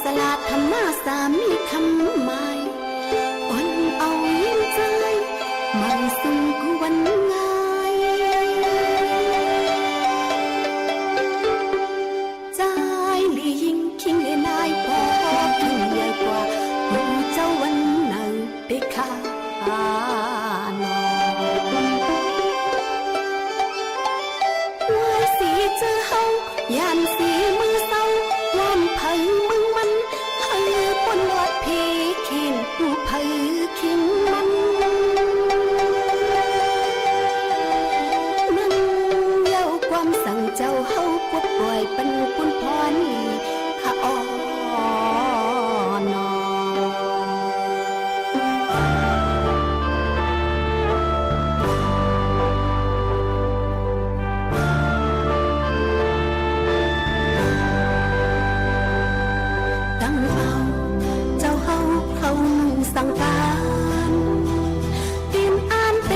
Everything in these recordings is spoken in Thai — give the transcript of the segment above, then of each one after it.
สลาดธรรมะสามีคำหมายอ่อนเอายิ่งใจมันสุ่งกวนง่ายใจหลียิ่งคิงนายพอคิงใหญ่กว่าผู้เจ้าวันหนึ่งได้ข่านอยานสีมือเศร้าล้อมเผยมึงมันเฮยปนลอดพีเขียนผู้เผยขิงมันนั่งเย้าความสั่งเจ้าเฮาปวดป่วยเป็นคุณพรข้าอ่อนสังการเตรียมอ่านเต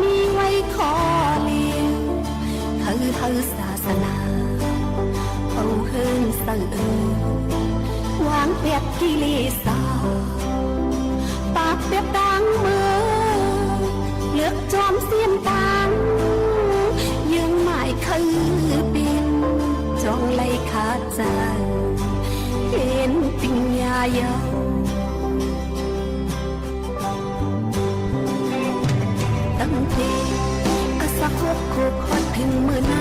มีไว้ขอเลี้ยงเฮอศาสนาเอาเฮินเสื่อวางเปียกกิเลสาปากเปียกดังเมื่อเลือกจอมเสียมตังยังหมายคือปินจองไล่ขาดใจเห็นปิญญาเยาตั้งแต่อาสาคบขบฮอดถึงเมื่อไหน